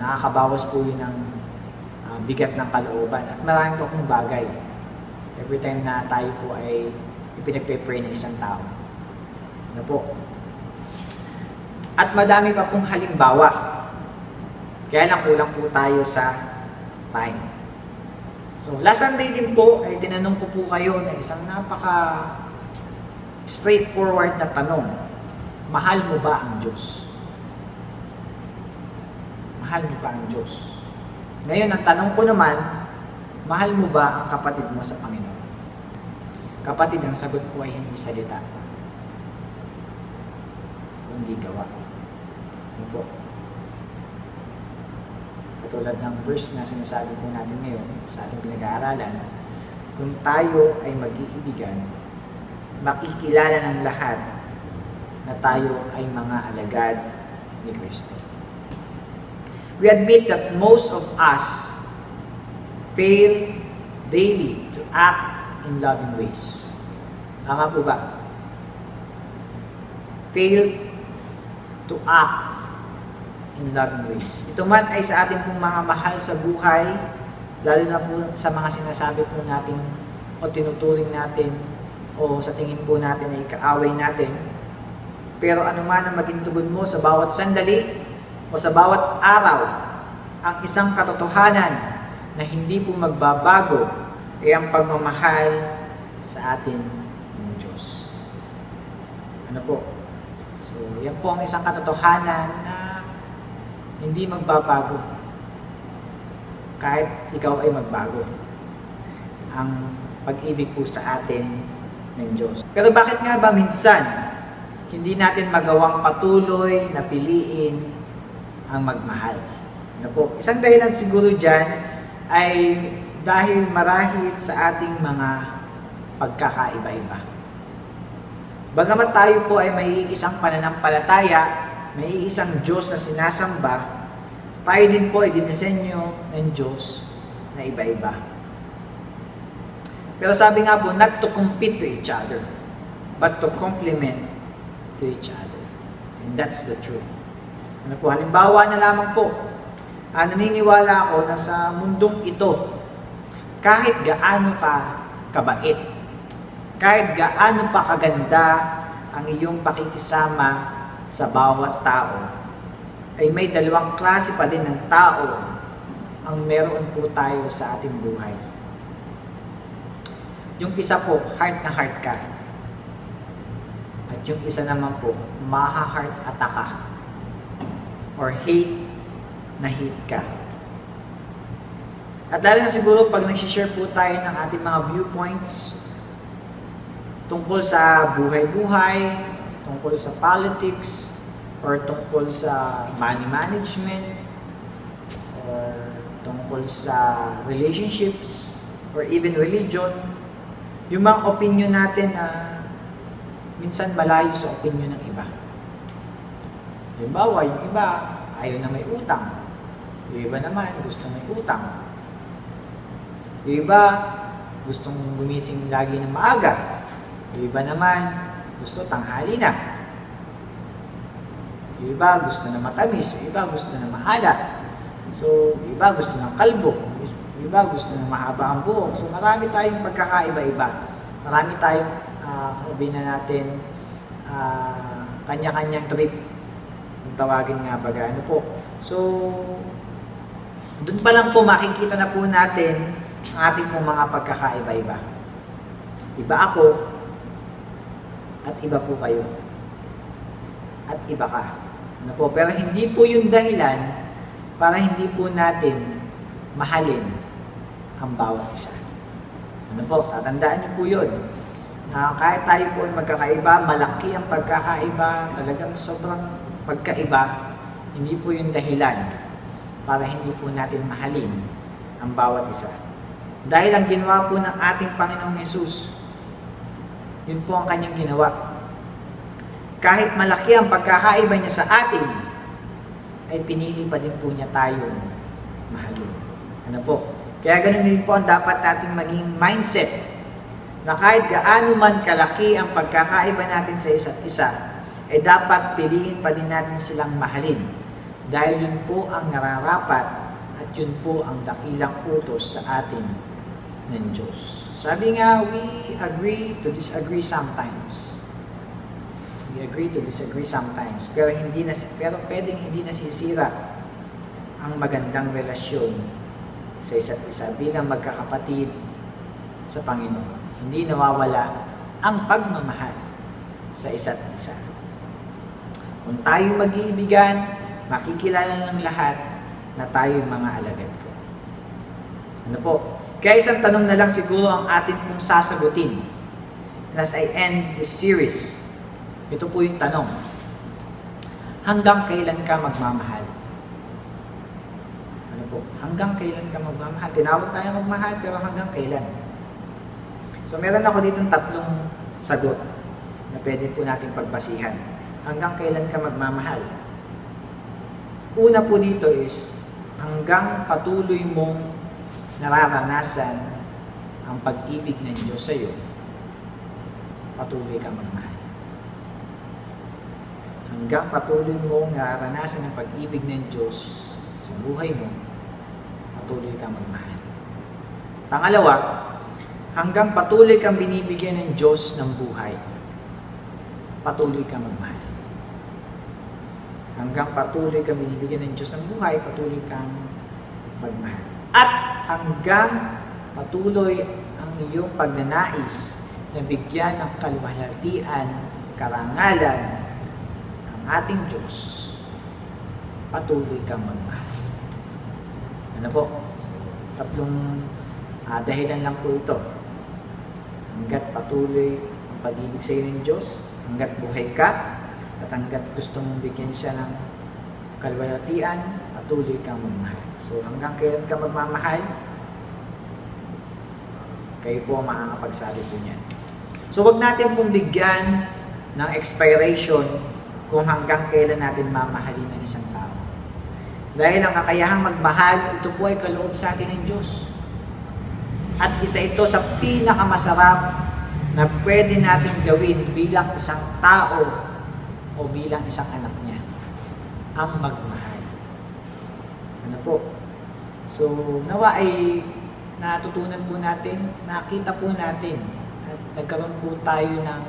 nakakabawas po yun ng bigat ng kalooban at marami po akong bagay every time na tayo po ay ipinagpe-pray ng isang tao. Ano po? At madami pa pong halimbawa. Kaya lang kulang po tayo sa time. So, last Sunday din po ay tinanong ko po kayo na isang napaka straightforward na tanong. Mahal mo ba ang Diyos? Mahal mo ba ang Diyos? Ngayon, ang tanong ko naman, Mahal mo ba ang kapatid mo sa Panginoon? Kapatid, ang sagot po ay hindi salita, kundi gawa. Ano po? Katulad ng verse na sinasabi po natin ngayon sa ating pinag-aaralan, kung tayo ay mag-iibigan, makikilala ng lahat na tayo ay mga alagad ni Kristo. We admit that most of us fail daily to act in loving ways. Tama po ba? Fail to act in loving ways. Ito man ay sa ating pong mga mahal sa buhay, lalo na po sa mga sinasabi po natin o tinuturing natin o sa tingin po natin ay kaaway natin. Pero ano man ang maging tugon mo sa bawat sandali o sa bawat araw, ang isang katotohanan na hindi po magbabago ay ang pagmamahal sa atin ng Diyos. Ano po? So, yan po ang isang katotohanan na hindi magbabago kahit ikaw ay magbago. Ang pag-ibig po sa atin ng Diyos. Pero bakit nga ba minsan hindi natin magawang patuloy na piliin ang magmahal? Ano po? Isang dahilan siguro dyan ay dahil marahil sa ating mga pagkakaiba-iba. Bagamat tayo po ay may isang pananampalataya, may isang Diyos na sinasamba, tayo din po ay dinisenyo ng Diyos na iba-iba. Pero sabi nga po, not to compete to each other, but to complement to each other. And that's the truth. Ano po, halimbawa na lamang po, naniniwala ako na sa mundong ito, kahit gaano ka kabait, kahit gaano pa kaganda ang iyong pakikisama sa bawat tao, ay may dalawang klase pa din ng tao ang meron po tayo sa ating buhay. Yung isa po, heart na heart ka. At yung isa naman po, maha-heart attack ka. Or hate na hate ka. At lalo na siguro pag nagsishare po tayo ng ating mga viewpoints tungkol sa buhay-buhay, tungkol sa politics, or tungkol sa money management, or tungkol sa relationships, or even religion, yung mga opinion natin na minsan malayo sa opinion ng iba. Halimbawa, yung iba ayaw na may utang. Yung iba naman gusto may utang. Yung iba gustong gumising lagi ng maaga. Yung iba naman gusto tanghali na. Yung iba gusto na matamis. Yung iba gusto na maalat. So, yung iba gusto ng kalbo. Yung iba gusto na mahaba ang buhok. So, marami tayong pagkakaiba-iba. Marami tayong, sabihin na natin, kanya-kanyang trip. Ang tawagin nga baga. Ano po? So, doon pa lang po makikita na po natin ang ating pong mga pagkakaiba-iba. Iba ako, at iba po kayo. At iba ka. Ano po? Pero hindi po yung dahilan para hindi po natin mahalin ang bawat isa. Ano po? Tatandaan niyo po yun. Kahit tayo po ay magkakaiba, malaki ang pagkakaiba, talagang sobrang pagkaiba, hindi po yung dahilan para hindi po natin mahalin ang bawat isa. Dahil ang ginawa po ng ating Panginoong Hesus, yun po ang kanyang ginawa. Kahit malaki ang pagkakaiba niya sa atin, ay pinili pa din po niya tayong mahalin. Ano po? Kaya ganun din po ang dapat nating maging mindset na kahit gaano man kalaki ang pagkakaiba natin sa isa't isa, ay dapat piliin pa din natin silang mahalin. Dahil yun po ang nararapat at yun po ang dakilang utos sa atin ng Diyos. Sabi nga, we agree to disagree sometimes. We agree to disagree sometimes. Pero pwedeng hindi nasisira ang magandang relasyon sa isa't isa bilang magkakapatid sa Panginoon. Hindi nawawala ang pagmamahal sa isa't isa. Kung tayo mag-iibigan, makikilala ng lahat na tayo mga alagad ko. Ano po? Kaya isang tanong na lang siguro ang atin pong sasagutin. And as I end this series, ito po yung tanong. Hanggang kailan ka magmamahal? Ano po? Hanggang kailan ka magmamahal? Tinawag tayo magmahal, pero hanggang kailan? So meron ako ditong 3 sagot na pwede po natin pagbasihan. Hanggang kailan ka magmamahal? Una po dito is, hanggang patuloy mong nararanasan ang pag-ibig ng Diyos sa iyo, patuloy kang magmahal. Hanggang patuloy mong nararanasan ang pag-ibig ng Diyos sa buhay mo, patuloy kang magmahal. Pangalawa, hanggang patuloy kang binibigyan ng Diyos ng buhay, patuloy kang magmahal. Hanggang patuloy kang binibigyan ng Diyos ng buhay, patuloy kang magmahal. At hanggang patuloy ang iyong pagnanais na bigyan ng kaluwalhatian, karangalan ang ating Diyos, patuloy kang magmahal. Ano po? So, 3 dahilan lang po ito. Hanggat patuloy ang pag-ibig sa iyo ng Diyos, hanggat buhay ka, at hanggat gusto mong bigyan siya ng kaluwalhatian, patuloy kang magmahal. So hanggang kailan ka magmamahal? Kayo po ang makakapagsabi po niyan. So wag natin pong bigyan ng expiration kung hanggang kailan natin mamahalin ng isang tao. Dahil ang kakayahang magmahal, ito po ay kaloob sa atin ng Diyos. At isa ito sa pinakamasarap na pwede natin gawin bilang isang tao o bilang isang anak niya, ang magmahal. Ano po? So, nawa ay natutunan po natin, nakita po natin, at nagkaroon po tayo ng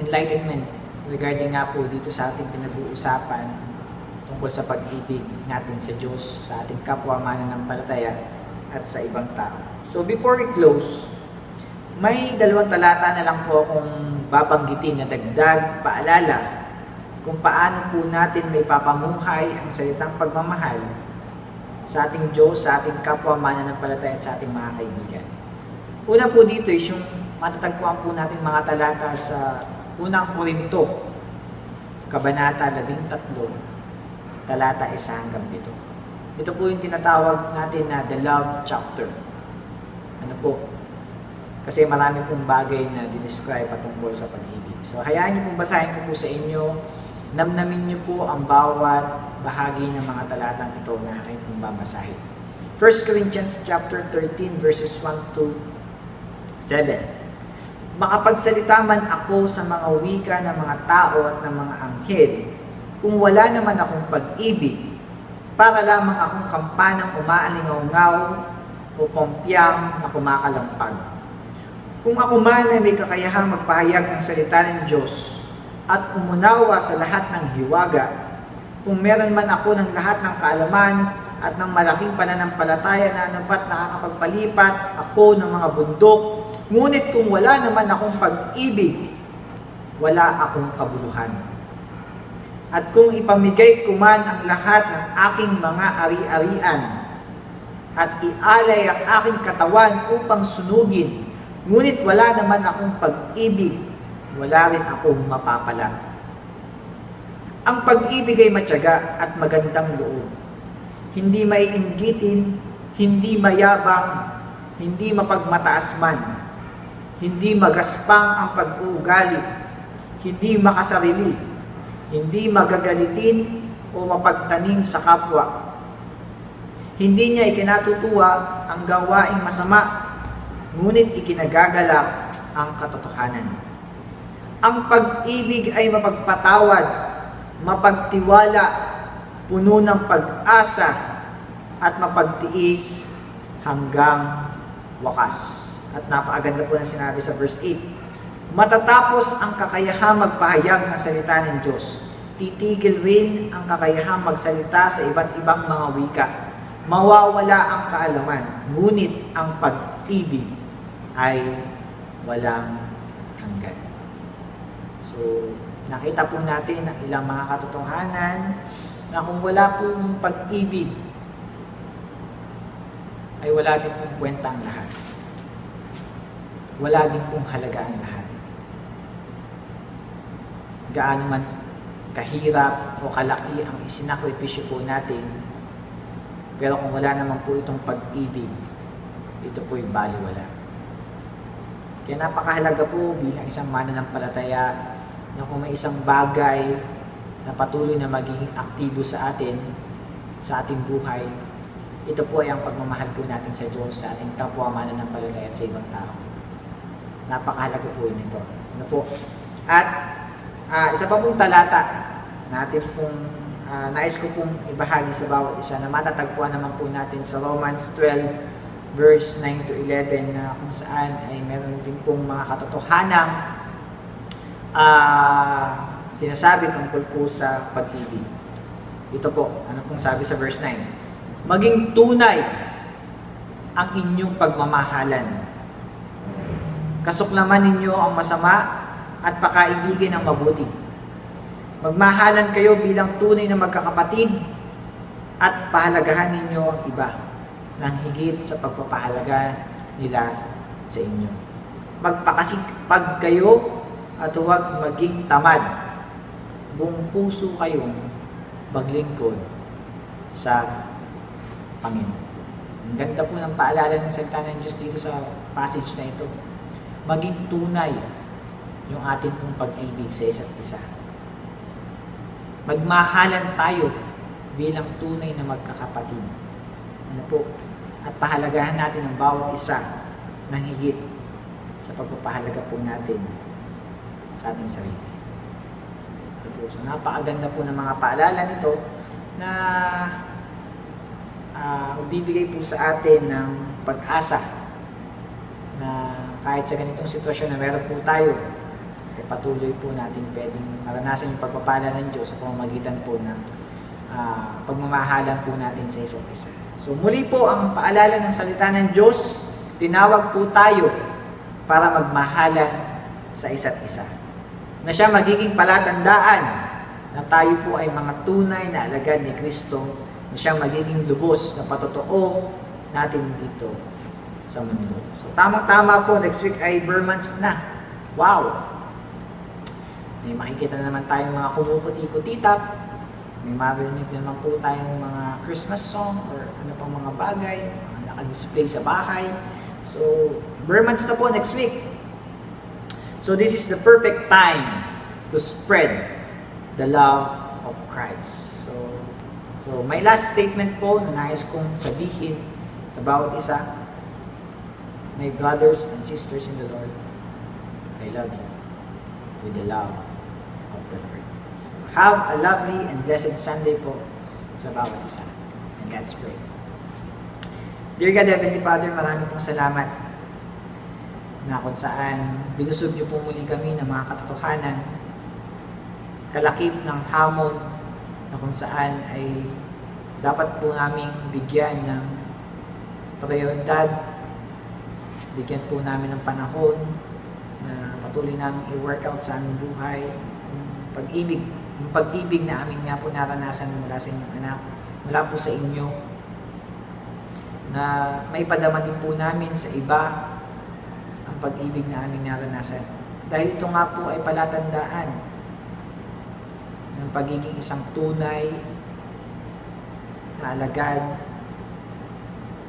enlightenment regarding nga po dito sa ating pinag-uusapan tungkol sa pag-ibig natin sa Diyos, sa ating kapwa mananampalataya at sa ibang tao. So, before we close, may 2 talata na lang po akong babanggitin na dagdag paalala kung paano po natin may papamuhay ang salitang pagmamahal sa ating Diyos, sa ating kapwa mananampalataya at sa ating mga kaibigan. Una po dito is yung matatagpuan po natin mga talata sa unang Korinto, Kabanata 13, talata 1 hanggang 7. Ito po yung tinatawag natin na the love chapter. Ano po? Kasi marami pong bagay na dinescribe patungkol sa pag-ibig. So, hayaan niyo pong basahin ko po sa inyo. Namnamin niyo po ang bawat bahagi ng mga talatang ito na aking pong babasahin. 1 Corinthians chapter 13 verses 1 to 7. Makapagsalita man ako sa mga wika ng mga tao at ng mga anghel, kung wala naman akong pag-ibig, para lamang akong kampanang umaalingaw-ngaw o pompyang na kumakalampag. Kung ako man ay may kakayahang magpahayag ng salita ng Diyos at umunawa sa lahat ng hiwaga, kung meron man ako ng lahat ng kaalaman at ng malaking pananampalataya na anupat nakakapagpalipat ako ng mga bundok, ngunit kung wala naman akong pag-ibig, wala akong kabuluhan. At kung ipamigay ko man ang lahat ng aking mga ari-arian at ialay ang aking katawan upang sunugin, ngunit wala naman akong pag-ibig, wala rin akong mapapala. Ang pag-ibig ay matyaga at magandang loob. Hindi maiinggitin, hindi mayabang, hindi mapagmataas man, hindi magaspang ang pag-uugali, hindi makasarili, hindi magagalitin o mapagtanim sa kapwa. Hindi niya ikinatutuwa ang gawaing masama, ngunit ikinagagalak ang katotohanan. Ang pag-ibig ay mapagpatawad, mapagtiwala, puno ng pag-asa, at mapagtiis hanggang wakas. At napakaganda po ng sinabi sa verse 8. Matatapos ang kakayahang magpahayag ng salita ng Diyos, titigil rin ang kakayahang magsalita sa iba't ibang mga wika. Mawawala ang kaalaman, ngunit ang pag-ibig ay walang hanggan. So, nakita po natin ang ilang mga katotohanan na kung wala pong pag-ibig, ay wala din pong kwenta ang lahat. Wala din pong halaga ang lahat. Gaano man kahirap o kalaki ang isinakripisyo po natin, pero kung wala naman po itong pag-ibig, ito po'y baliwala. Kaya napakahalaga po bilang isang mananampalataya na kung may isang bagay na patuloy na magiging aktibo sa atin, sa ating buhay, ito po ay ang pagmamahal po natin sa Diyos, sa ating kapwa mananampalataya at sa ibang tao. Napakahalaga po nito. Ano po? At isa pa pong talata natin pong nais ko pong ibahagi sa bawat isa na matatagpuan naman po natin sa Romans 12 verse 9 to 11 na kung saan ay meron din pong mga katotohanang sinasabi tungkol po sa pag-ibig. Ito po, ano pong sabi sa verse 9? Maging tunay ang inyong pagmamahalan. Kasuklaman ninyo ang masama at pakaibigin ang mabuti. Magmahalan kayo bilang tunay na magkakapatid at pahalagahan ninyo ang iba nang higit sa pagpapahalaga nila sa inyo. Magpakasipag kayo at huwag maging tamad. Buong puso kayong maglingkod sa Panginoon. Ang ganda po ng paalala ng salita ng Diyos dito sa passage na ito. Maging tunay yung ating pong pag-ibig sa isa't isa. Magmahalan tayo bilang tunay na magkakapatid. Ano po? At pahalagahan natin ang bawat isa ng higit sa pagpapahalaga po natin sa ating sarili. Ano po? So napakaganda po ng mga paalala nito na magbibigay po sa atin ng pag-asa na kahit sa ganitong sitwasyon na meron po tayo, ay patuloy po natin pwedeng maranasan yung pagpapala ng Diyos sa pamamagitan po ng pagmamahalan po natin sa isa't isa. So muli po ang paalala ng salita ng Diyos, tinawag po tayo para magmahalan sa isa't isa. Na siya magiging palatandaan na tayo po ay mga tunay na alagad ni Kristo, na siya magiging lubos na patotoo natin dito sa mundo. So tamang-tama po, next week ay Burr months na. Wow! May makikita na naman tayong mga kumukuti-kutitap. May marinig naman po tayong mga Christmas song or ano pang mga bagay, mga naka-display sa bahay. So, Burr months na po next week. So this is the perfect time to spread the love of Christ. So my last statement po na nais kong sabihin sa bawat isa, my brothers and sisters in the Lord, I love you with the love of the Lord. So have a lovely and blessed Sunday po sa bawat isa. And let's pray. Dear God, Heavenly Father, maraming pong salamat na kung saan binusog niyo po muli kami ng mga katotohanan, kalakip ng hamon na kung saan ay dapat po naming bigyan ng prioridad, bigyan po namin ng panahon na patuloy namin i-workout sa aming buhay, yung pag-ibig na amin nga po naranasan mula sa inyong anak, mula po sa inyo, na may padama din po namin sa iba ang pag-ibig na aming naranasan. Dahil ito nga po ay palatandaan ng pagiging isang tunay na alagad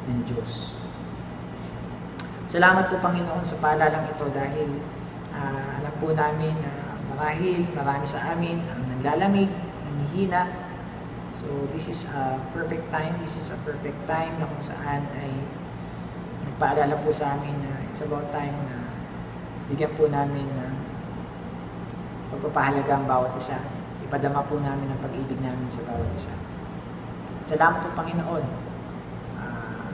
ng Diyos. Salamat po Panginoon sa paalalang ito dahil alam po namin na marahil marami sa amin ang naglalamig, nanghihina. So this is a perfect time. This is a perfect time na kung saan ay nagpaalala po sa amin na it's about time na bigyan po namin ng pagpapahalaga ang bawat isa. Ipadama po namin ang pag-ibig namin sa bawat isa. At salamat po Panginoon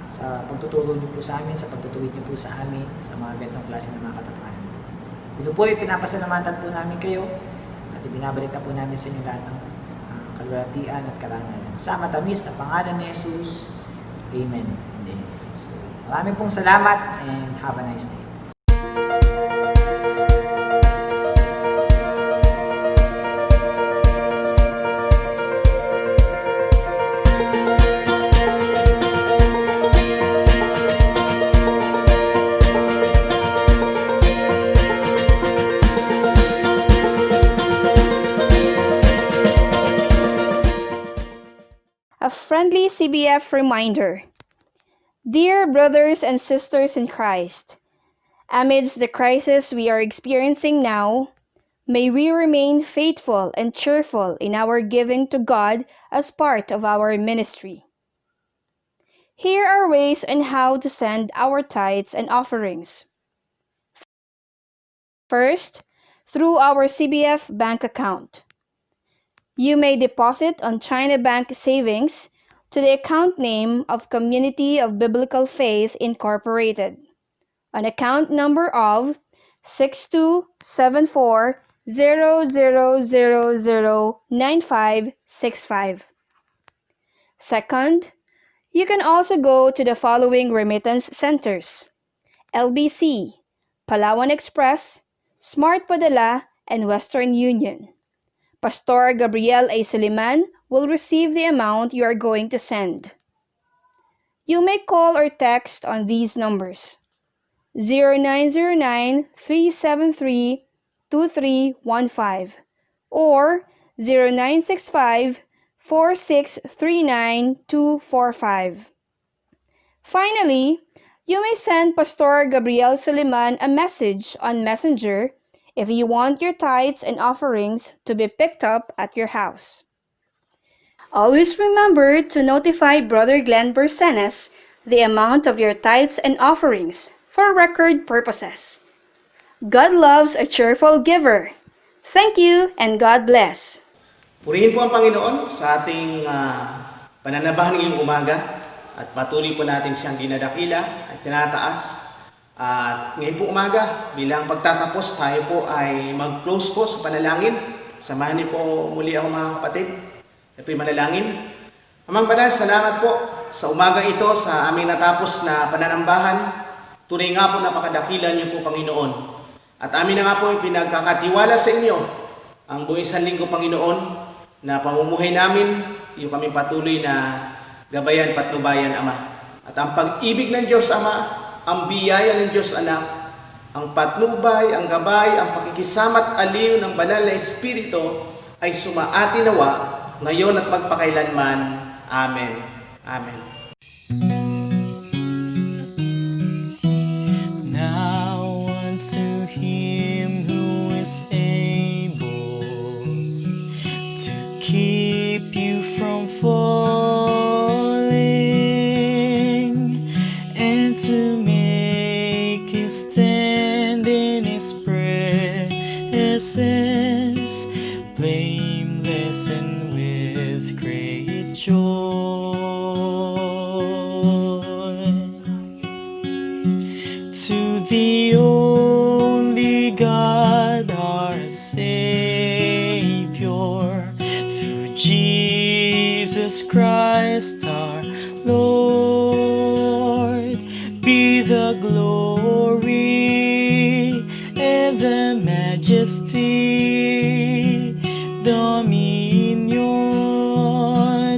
sa pagtuturo niyo po sa amin, sa pagtutuwid niyo po sa amin, sa mga gantong klase ng mga katotohanan. Ito po ay pinapasalamatan po namin kayo at ibinabalik na po namin sa inyo lahat ng kalwatian at karangalan. Sa matamis na pangalan ni Jesus, Amen and Amen. So, maraming pong salamat and have a nice day. a friendly CBF reminder. Dear brothers and sisters in Christ, amidst the crisis we are experiencing now, may we remain faithful and cheerful in our giving to God as part of our ministry. Here are ways on how to send our tithes and offerings. First, through our CBF bank account. You may deposit on China Bank Savings to the account name of Community of Biblical Faith Incorporated, an account number of 627400009565. Second, you can also go to the following remittance centers: LBC, Palawan Express, Smart Padala, and Western Union. Pastor Gabriel A. Suliman will receive the amount you are going to send. You may call or text on these numbers: 0909-373-2315 or 0965-4639245. Finally, you may send Pastor Gabriel Suliman a message on Messenger if you want your tithes and offerings to be picked up at your house. Always remember to notify Brother Glenn Bersenes the amount of your tithes and offerings for record purposes. God loves a cheerful giver. Thank you and God bless. Purihin po ang Panginoon sa ating pananabahan ngayong umaga at patuloy po natin siyang dinadakila at tinataas. At ngayon po umaga, bilang pagtatapos, tayo po ay mag-close po sa panalangin. Samahan niyo po muli ako mga kapatid. Tayo po manalangin. Amang Banal, salamat po sa umaga ito sa aming natapos na pananambahan. Tunay nga po napakadakila niyo po, Panginoon. At amin na nga po ipinagkakatiwala sa inyo ang buong isang linggo, Panginoon, na pamumuhay namin, iyo kami patuloy na gabayan, patnubayan, Ama. At ang pag-ibig ng Diyos, Ama, ang biyaya ng Diyos, Anak, ang patnubay, ang gabay, ang pakikisama't aliw ng Banal na Espiritu ay sumaati nawa ngayon at magpakailanman. Amen. Amen. Now unto him who is able to keep you from falling and to make you stand in his presence, blameless and with great joy. To the only God, our Savior, through Jesus Christ our Lord, be the glory and the majesty, dominion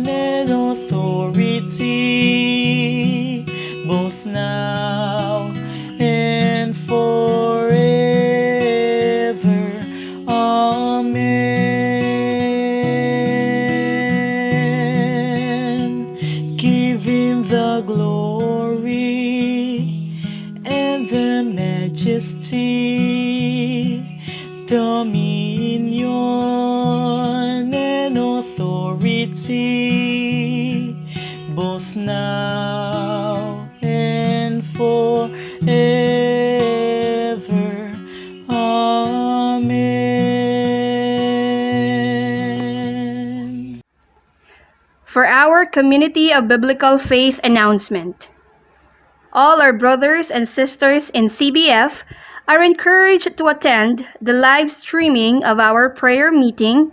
and authority, both now and forever. Amen. Give him the glory and the majesty, dominion and authority, both now and forever. Amen. For our Community of Biblical Faith announcement, all our brothers and sisters in CBF are encouraged to attend the live streaming of our prayer meeting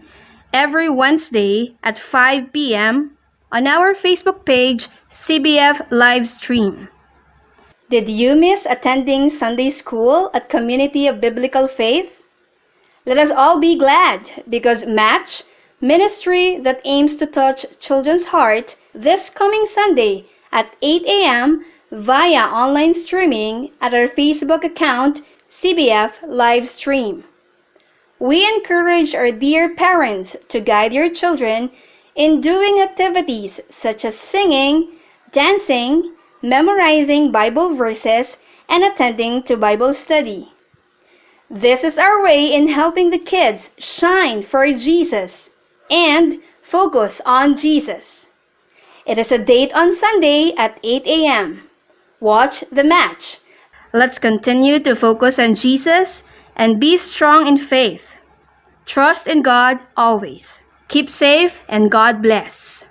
every Wednesday at 5 p.m. on our Facebook page, CBF Livestream. Did you miss attending Sunday school at Community of Biblical Faith? Let us all be glad because Match, ministry that aims to touch children's heart, this coming Sunday at 8 a.m. via online streaming at our Facebook account, CBF Livestream. We encourage our dear parents to guide your children in doing activities such as singing, dancing, memorizing Bible verses, and attending to Bible study. This is our way in helping the kids shine for Jesus and focus on Jesus. It is a date on Sunday at 8 a.m. Watch the match. Let's continue to focus on Jesus and be strong in faith. Trust in God always. Keep safe and God bless.